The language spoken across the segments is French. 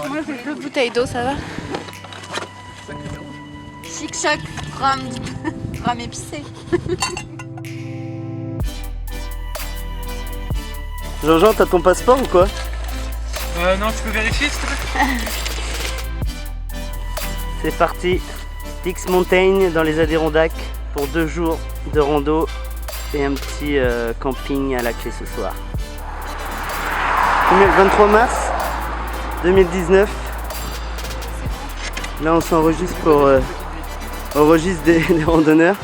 Moi j'ai 2 bouteilles d'eau, ça va. Chic-chac, rame épicé. Jean-Jean, t'as ton passeport ou quoi? Non, tu peux vérifier s'il te plaît? C'est parti, Dix Mountain dans les Adirondacks pour 2 jours de rando et un petit camping à la clé ce soir. 23 mars 2019. Là on s'enregistre pour au registre des randonneurs.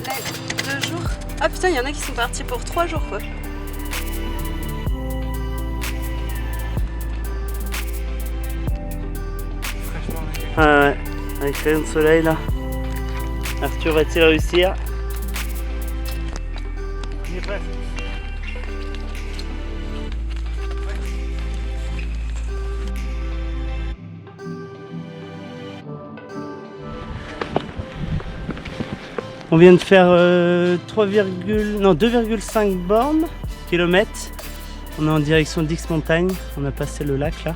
Là, 2 jours. Ah putain, il y en a qui sont partis pour 3 jours quoi. Ah ouais, avec rayon de soleil là. Arthur va-t-il réussir? On est prêt. On vient de faire 2,5 bornes kilomètres. On est en direction d'X Montagne. On a passé le lac là.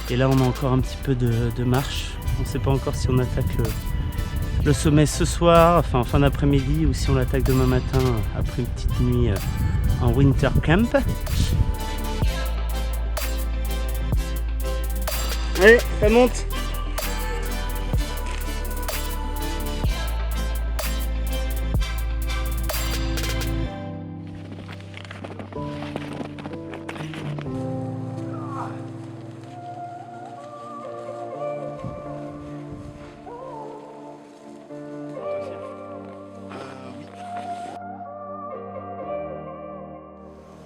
Et là on a encore un petit peu de marche. On ne sait pas encore si on attaque le sommet ce soir, enfin en fin d'après-midi, ou si on l'attaque demain matin après une petite nuit en winter camp. Allez, ça monte.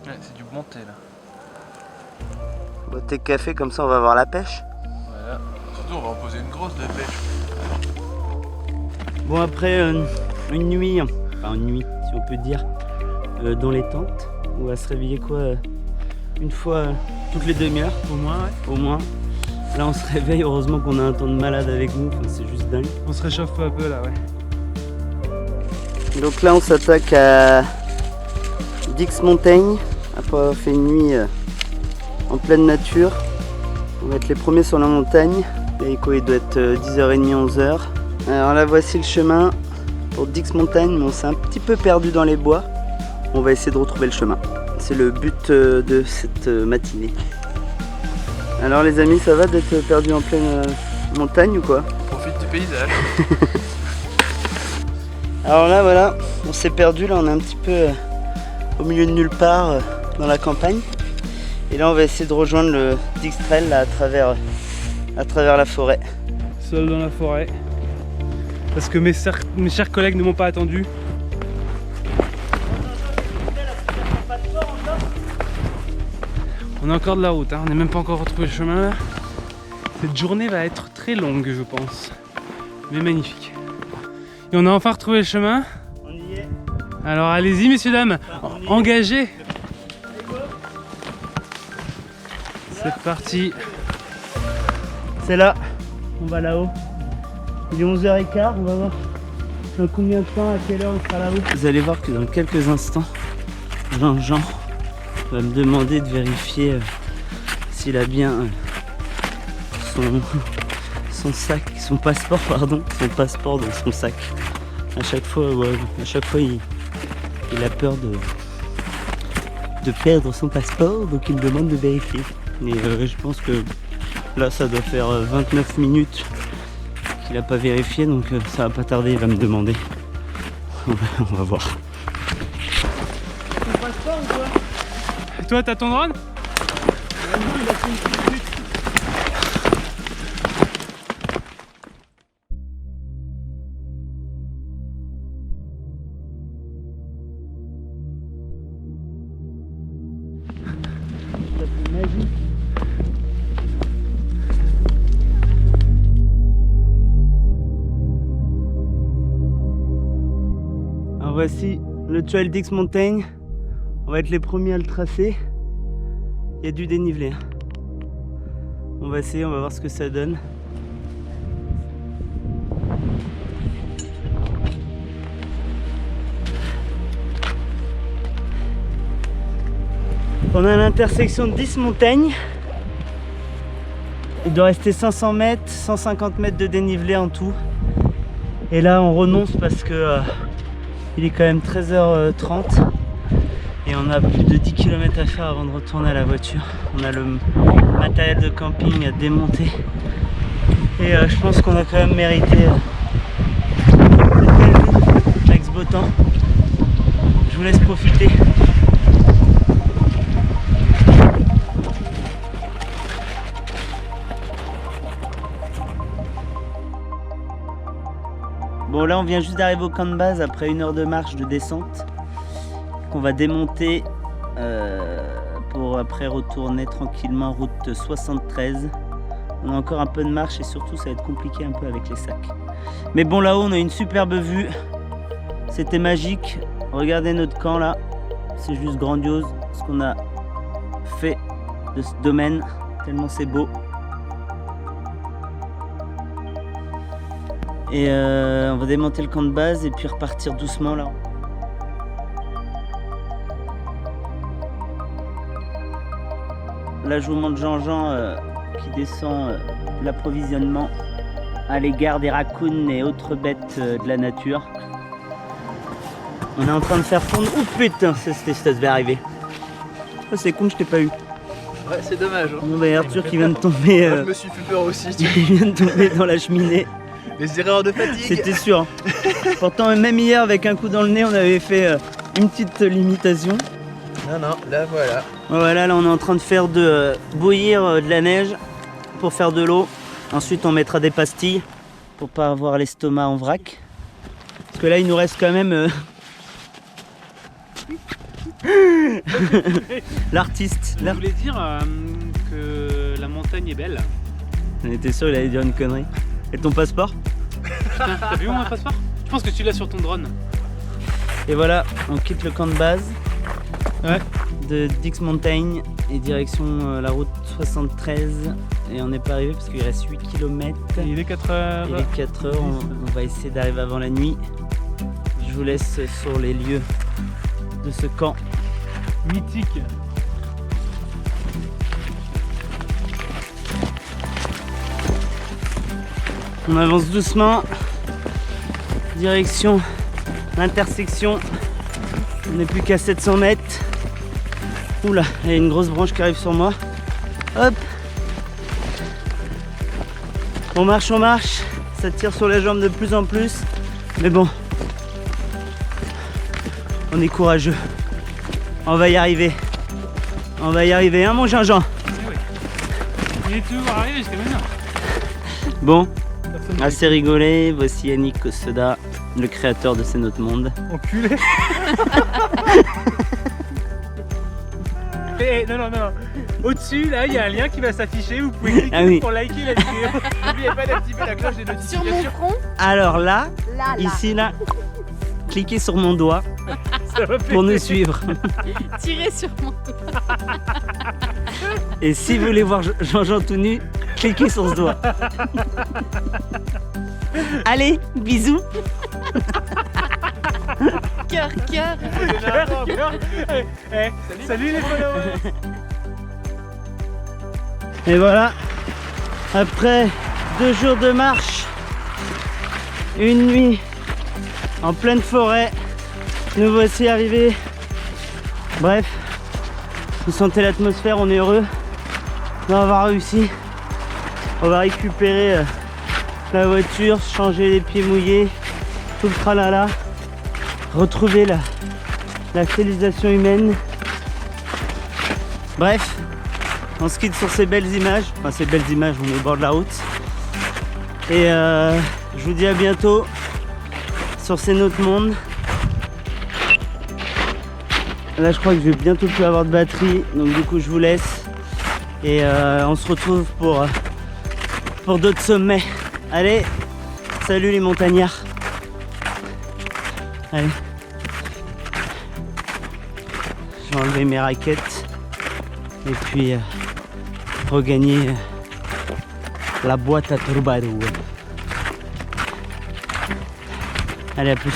Ouais, c'est du bon thé là. Bois tes cafés, comme ça on va avoir la pêche. Voilà. Surtout on va en poser une grosse de pêche. Bon, après une nuit, enfin une nuit si on peut dire, dans les tentes, on va se réveiller quoi, une fois toutes les demi-heures. Au moins, ouais. Au moins. Là on se réveille, heureusement qu'on a un temps de malade avec nous, enfin, c'est juste dingue. On se réchauffe peu à peu là, ouais. Donc là on s'attaque à Dix Mountain, après avoir fait une nuit en pleine nature. On va être les premiers sur la montagne. Et quoi, il doit être 10h30, 11h. Alors là voici le chemin pour Dix Mountain, mais on s'est un petit peu perdu dans les bois. On va essayer de retrouver le chemin. C'est le but de cette matinée. Alors les amis, ça va d'être perdu en pleine montagne ou quoi? Profite du paysage. Alors là voilà, on s'est perdu, là on est un petit peu au milieu de nulle part dans la campagne. Et là on va essayer de rejoindre le Dix Trail là, à travers la forêt. Seul dans la forêt. Parce que mes chers collègues ne m'ont pas attendu. On a encore de la route, hein. On n'est même pas encore retrouvé le chemin. Cette journée va être très longue je pense. Mais magnifique. Et on a enfin retrouvé le chemin. On y est. Alors allez-y messieurs dames, engagez. C'est parti. C'est là, on va là-haut. Il est 11h15, on va voir dans combien de temps, à quelle heure on sera là-haut. Vous allez voir que dans quelques instants, Jean va me demander de vérifier s'il a bien son sac, son passeport dans son sac. À chaque fois, il a peur de perdre son passeport, donc il me demande de vérifier. Et je pense que là ça doit faire 29 minutes qu'il n'a pas vérifié, donc ça va pas tarder, il va me demander. On va voir. Ton passeport ou quoi? Et toi t'as ton drone? Il a fait une petite minute. Ça fait magique. Alors voici le Trail Dix Mountain. On va être les premiers à le tracer. Il y a du dénivelé. On va essayer, on va voir ce que ça donne. On est à l'intersection de Dix Mountain. Il doit rester 500 mètres, 150 mètres de dénivelé en tout. Et là on renonce parce que il est quand même 13h30 et on a plus de 10 km à faire avant de retourner à la voiture. On a le matériel de camping à démonter et je pense qu'on a quand même mérité avec ce beau temps. Je vous laisse profiter. Bon là on vient juste d'arriver au camp de base après 1 heure de marche de descente qu'on va démonter pour après retourner tranquillement route 73. On a encore un peu de marche et surtout ça va être compliqué un peu avec les sacs. Mais bon là-haut on a une superbe vue, c'était magique. Regardez notre camp là, c'est juste grandiose ce qu'on a fait de ce domaine, tellement c'est beau. Et on va démonter le camp de base et puis repartir doucement là. Là je vous montre Jean-Jean qui descend l'approvisionnement à l'égard des raccoons et autres bêtes de la nature. On est en train de faire fondre... Oh putain, ça devait arriver. Oh, c'est con que je t'ai pas eu. Ouais, c'est dommage. Hein. Bon, bah, Arthur qui vient de tomber... Moi, je me suis fait peur aussi. Il vient de tomber dans la cheminée. Les erreurs de fatigue. C'était sûr. Pourtant, même hier, avec un coup dans le nez, on avait fait une petite limitation. Non, non, là voilà. Voilà, là on est en train de faire bouillir de la neige pour faire de l'eau. Ensuite, on mettra des pastilles pour pas avoir l'estomac en vrac. Parce que là, il nous reste quand même... l'artiste. Je voulais dire que la montagne est belle. On était sûr il allait dire une connerie. Et ton passeport? Putain, t'as vu mon passeport? Je pense que tu l'as sur ton drone. Et voilà, on quitte le camp de base de Dix Mountain et direction la route 73. Et on n'est pas arrivé parce qu'il reste 8 km. Il est 4h. Il est 4h, on va essayer d'arriver avant la nuit. Je vous laisse sur les lieux de ce camp mythique. On avance doucement, direction l'intersection. On n'est plus qu'à 700 mètres. Oula, il y a une grosse branche qui arrive sur moi. Hop. On marche, ça tire sur les jambes de plus en plus. Mais bon, on est courageux. On va y arriver. On va y arriver, hein mon Jean-Jean? Il est toujours arrivé jusqu'à maintenant. Bon, assez rigolé. Voici Yannick Kosoda, le créateur de C'est Notre Monde. Enculé. Non. Au-dessus, là, il y a un lien qui va s'afficher. Vous pouvez cliquer pour liker la vidéo. N'oubliez pas d'activer la cloche des notifications. Sur mon front. Alors là, ici, là, cliquez sur mon doigt pour nous suivre. Tirez sur mon doigt. Et si vous voulez voir Jean-Jean tout nu, cliquez sur ce doigt. Allez, bisous. Cœur. Salut les followers. Et voilà, après 2 jours de marche, une nuit en pleine forêt, nous voici arrivés. Bref, vous sentez l'atmosphère, on est heureux d'avoir réussi. On va récupérer la voiture, changer les pieds mouillés, tout le tralala, retrouver la civilisation humaine. Bref, on se quitte sur ces belles images. Enfin, ces belles images, on est au bord de la route. Et je vous dis à bientôt sur C'est Notre Monde. Là, je crois que je vais bientôt plus avoir de batterie. Donc, du coup, je vous laisse. Et on se retrouve pour d'autres sommets. Allez, salut les montagnards. Allez. Je vais enlever mes raquettes. Et puis regagner la boîte à troubadour. Allez, à plus.